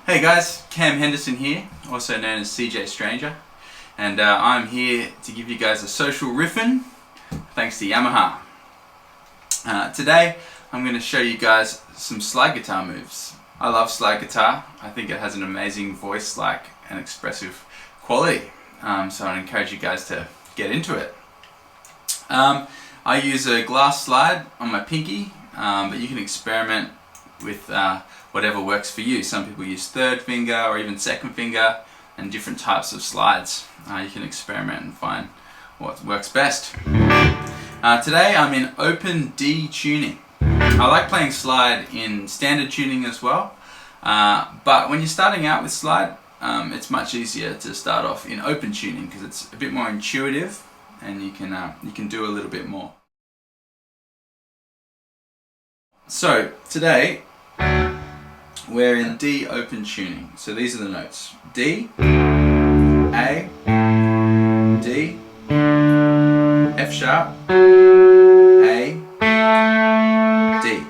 Hey guys, Cam Henderson here, also known as CJ Stranger, and I'm here to give you guys a social riffing thanks to Yamaha. Today I'm going to show you guys some slide guitar moves. I love slide guitar. I think it has an amazing voice-like and expressive quality, so I encourage you guys to get into it. I use a glass slide on my pinky, but you can experiment with whatever works for you. Some people use third finger or even second finger, and different types of slides. You can experiment and find what works best. Today I'm in open D tuning. I like playing slide in standard tuning as well, but when you're starting out with slide, it's much easier to start off in open tuning because it's a bit more intuitive and you can do a little bit more. So today we're in D open tuning. So these are the notes: D, A, D, F sharp, A, D.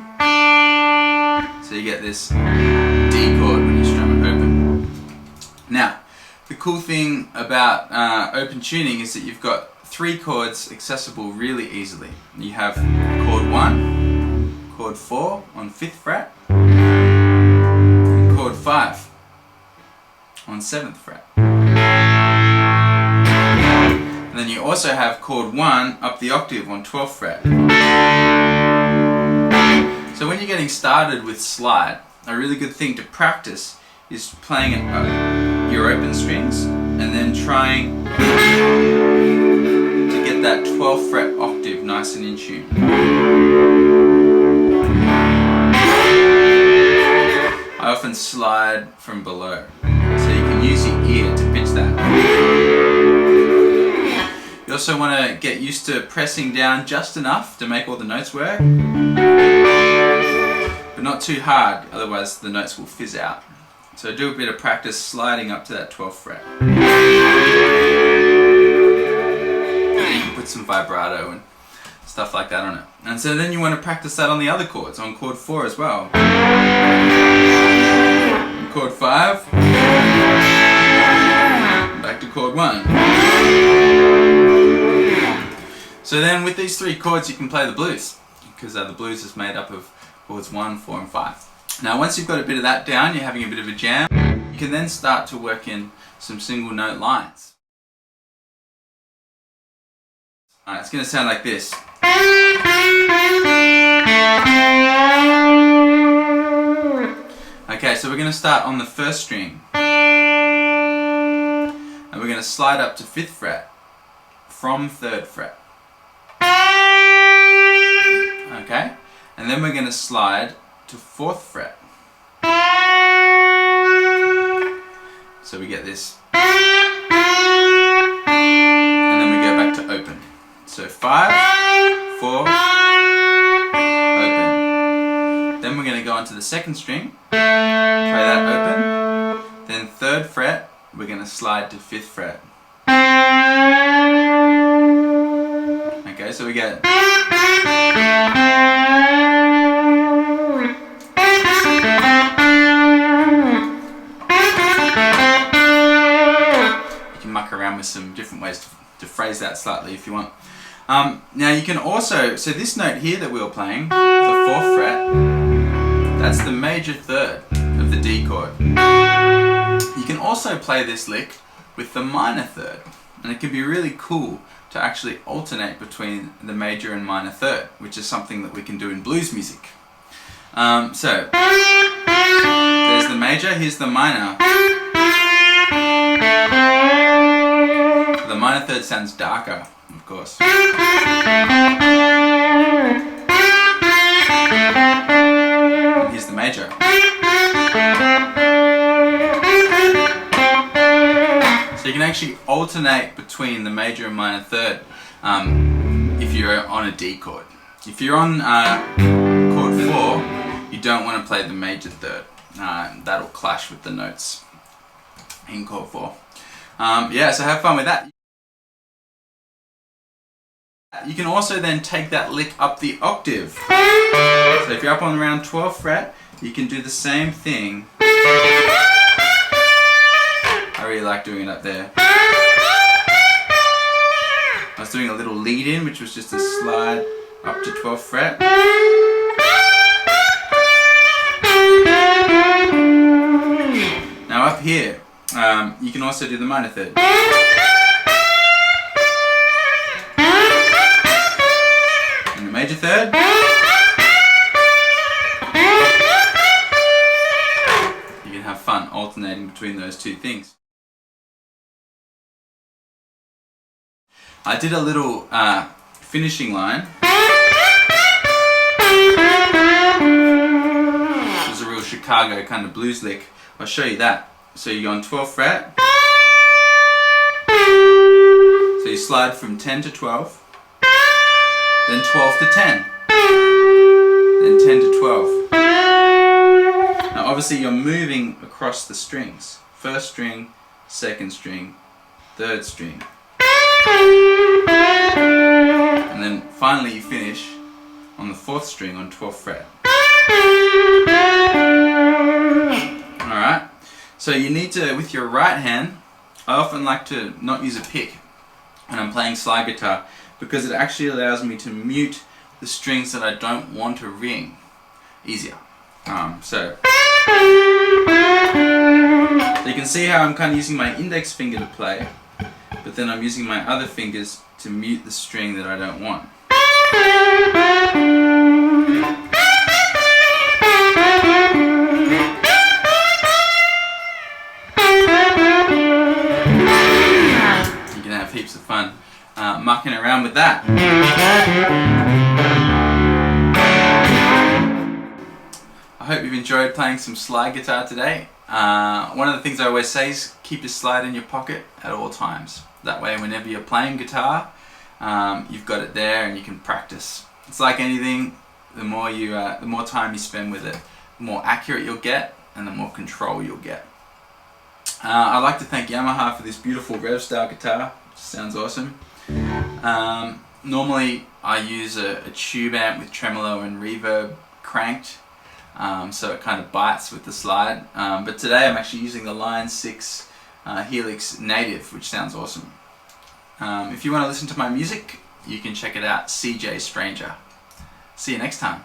So you get this D chord when you strum it open. Now, the cool thing about open tuning is that you've got 3 chords accessible really easily. You have chord 1, chord 4 on 5th fret, and chord 5 on 7th fret. And then you also have chord 1 up the octave on 12th fret. So when you're getting started with slide, a really good thing to practice is playing your open strings and then trying to get that 12th fret octave nice and in tune. I often slide from below, so you can use your ear to pitch that. You also want to get used to pressing down just enough to make all the notes work, but not too hard, otherwise the notes will fizz out. So do a bit of practice sliding up to that 12th fret. You can put some vibrato and stuff like that on it. And so then you want to practice that on the other chords, on chord 4 as well. And chord 5, back to chord 1. So then with these 3 chords you can play the blues, because the blues is made up of chords 1, 4 and 5. Now once you've got a bit of that down, you're having a bit of a jam, you can then start to work in some single note lines. Alright, it's going to sound like this. Okay, so we're going to start on the 1st string, and we're going to slide up to 5th fret from 3rd fret. Okay, and then we're going to slide to 4th fret. So we get this, and then we go back to open. So 5, 4, open. Then we're going to go onto the 2nd string, play that open, then 3rd fret, we're going to slide to 5th fret. Okay, so we get with some different ways to phrase that slightly if you want. Now you can also, so this note here that we were playing, the 4th fret, that's the major 3rd of the D chord. You can also play this lick with the minor 3rd, and it can be really cool to actually alternate between the major and minor 3rd, which is something that we can do in blues music. So there's the major, here's the minor. The minor 3rd sounds darker, of course. And here's the major. So you can actually alternate between the major and minor 3rd if you're on a D chord. If you're on chord 4, you don't want to play the major 3rd. That'll clash with the notes in chord 4. Yeah, so have fun with that. You can also then take that lick up the octave. So if you're up on around 12th fret, you can do the same thing really like doing it up there. I was doing a little lead in, which was just a slide up to 12th fret. Now up here, you can also do the minor third. And the major third. You can have fun alternating between those two things. I did a little finishing line. It was a real Chicago kind of blues lick. I'll show you that. So you go on 12th fret. So you slide from 10 to 12. Then 12 to 10. Then 10 to 12. Now obviously you're moving across the strings. First string, second string, third string. And then finally you finish on the 4th string on 12th fret. Alright, so you need to, with your right hand, I often like to not use a pick when I'm playing slide guitar because it actually allows me to mute the strings that I don't want to ring easier. So you can see how I'm kind of using my index finger to play, but then I'm using my other fingers to mute the string that I don't want. You can have heaps of fun mucking around with that. I hope you've enjoyed playing some slide guitar today. One of the things I always say is keep your slide in your pocket at all times. That way whenever you're playing guitar, you've got it there and you can practice. It's like anything, the more time you spend with it, the more accurate you'll get and the more control you'll get. I'd like to thank Yamaha for this beautiful Revstar guitar. It sounds awesome. Normally I use a tube amp with tremolo and reverb cranked, so it kind of bites with the slide. But today I'm actually using the Line 6 Helix Native, which sounds awesome. If you want to listen to my music, you can check it out, CJ Stranger. See you next time.